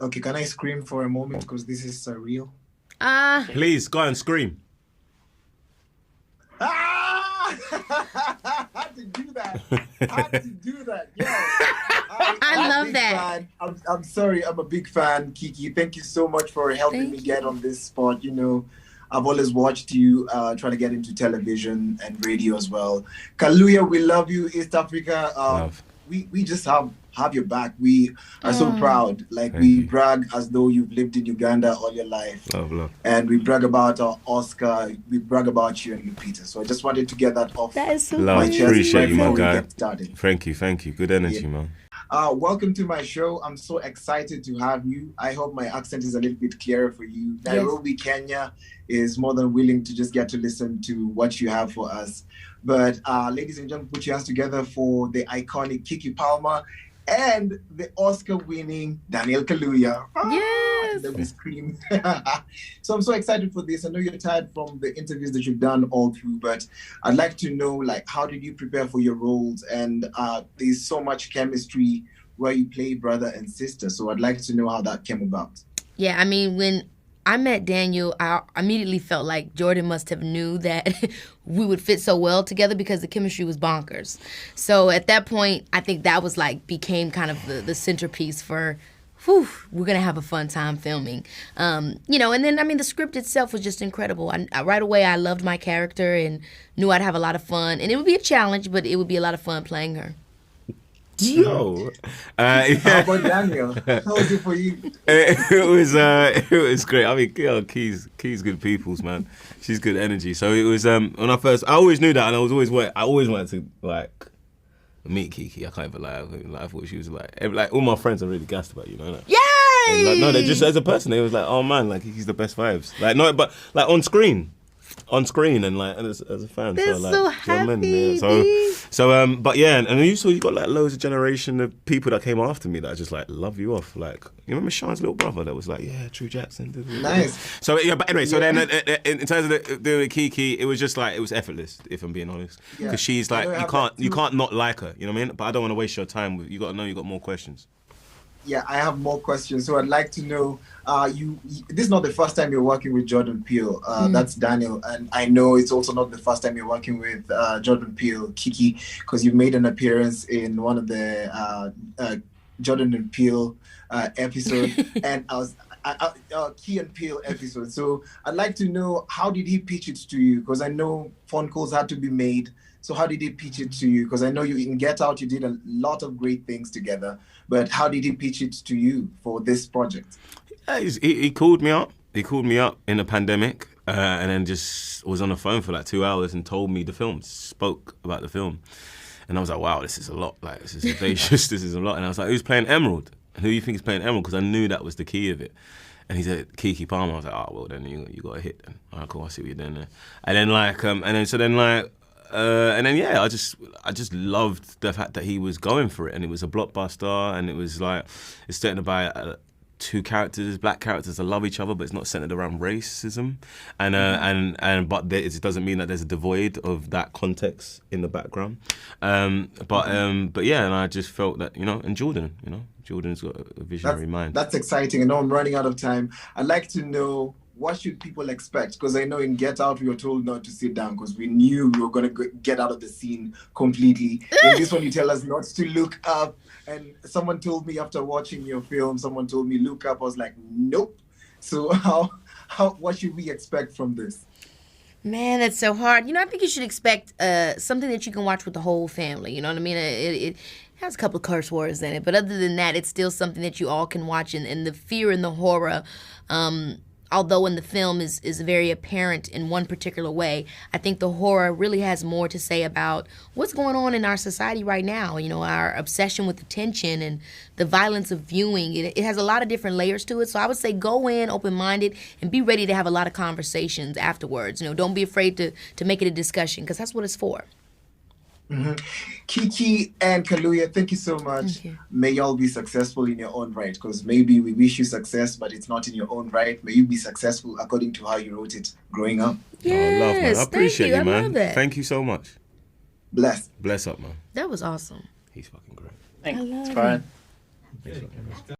Okay, can I scream for a moment because this is surreal? Please, go and scream. Ah! Had to do that. Had to do that. Yo, I love that. I'm sorry. I'm a big fan, Keke. Thank you so much for helping me get on this spot. You know, I've always watched you trying to get into television and radio as well. Kaluuya, we love you, East Africa. Love. We just have your back. We are so proud. Like Thank we you. brag as though you've lived in Uganda all your life. Love. And we brag about our Oscar. We brag about you and Lupita. So I just wanted to get that off. That is so Love, my chest appreciate you, my before we guy. get started. Thank you. Good energy, man. Welcome to my show. I'm so excited to have you. I hope my accent is a little bit clearer for you. Yes. Nairobi, Kenya is more than willing to just get to listen to what you have for us. But ladies and gentlemen, put your hands together for the iconic Keke Palmer and the Oscar-winning Daniel Kaluuya. Yes. Let me scream. So I'm so excited for this. I know you're tired from the interviews that you've done all through, but I'd like to know, like, how did you prepare for your roles? And there's so much chemistry where you play brother and sister. So I'd like to know how that came about. Yeah, I mean, when I met Daniel, I immediately felt like Jordan must have knew that we would fit so well together because the chemistry was bonkers. So at that point, I think that was became kind of the centerpiece for, we're going to have a fun time filming. And then, I mean, the script itself was just incredible. Right away, I loved my character and knew I'd have a lot of fun. And it would be a challenge, but it would be a lot of fun playing her. Yo. How about Daniel? How was it for you? It was great. I mean, Key's good peoples, man. She's good energy. So it was when I always knew that, and I always wanted to meet Keke. I can't even lie. I thought she was like all my friends are really gassed about you, know that. Yay! No, they just as a person, they was like, oh man, like Keke's the best vibes. Like no, but like on screen and like and as a fan. They're so, like, so do you know what I mean? happy. But yeah, and then you got like loads of generation of people that came after me that just like love you off. Like you remember Sean's little brother that was like, yeah, True Jackson. Nice. So yeah, but anyway, so then in terms of doing Keke, it was just like it was effortless, if I'm being honest, because she's like you can't not like her. You know what I mean? But I don't want to waste your time. You got to know you got more questions. Yeah, I have more questions. So I'd like to know, this is not the first time you're working with Jordan Peele. That's Daniel. And I know it's also not the first time you're working with Jordan Peele, Keke, because you made an appearance in one of the Jordan and Peele episode. And Key and Peele episode. So I'd like to know, how did he pitch it to you? Because I know phone calls had to be made. So how did he pitch it to you? Because I know you in Get Out, you did a lot of great things together. But how did he pitch it to you for this project? Yeah, he called me up. He called me up in the pandemic and then just was on the phone for like 2 hours and told me the film, spoke about the film. And I was like, wow, this is a lot. Like, this is audacious. This is a lot. And I was like, who's playing Emerald? Who do you think is playing Emerald? Because I knew that was the key of it. And he said, Keke Palmer. I was like, oh, well, then you got a hit then. All right, cool, I see what you're doing there. And then I just loved the fact that he was going for it, and it was a blockbuster, and it was like it's centered about two characters, black characters that love each other, but it's not centered around racism, but it doesn't mean that there's a devoid of that context in the background. But yeah, and I just felt that and Jordan's got a visionary mind. That's exciting. I know I'm running out of time. I'd like to know, what should people expect? Because I know in Get Out, we were told not to sit down because we knew we were going to get out of the scene completely. In this one, you tell us not to look up. And someone told me after watching your film, look up. I was like, nope. So what should we expect from this? Man, that's so hard. I think you should expect something that you can watch with the whole family. You know what I mean? It has a couple of curse words in it. But other than that, it's still something that you all can watch. And the fear and the horror, although in the film is very apparent in one particular way, I think the horror really has more to say about what's going on in our society right now. Our obsession with attention and the violence of viewing. It has a lot of different layers to it. So I would say go in open-minded and be ready to have a lot of conversations afterwards. Don't be afraid to make it a discussion, because that's what it's for. Mm-hmm. Keke and Kaluuya, thank you so much. May y'all be successful in your own right, because maybe we wish you success, but it's not in your own right. May you be successful according to how you wrote it growing up. Yes, love, man. I appreciate you, man. I love that. Thank you so much. Bless up, man. That was awesome. He's fucking great. Thanks. I love It's fine. it.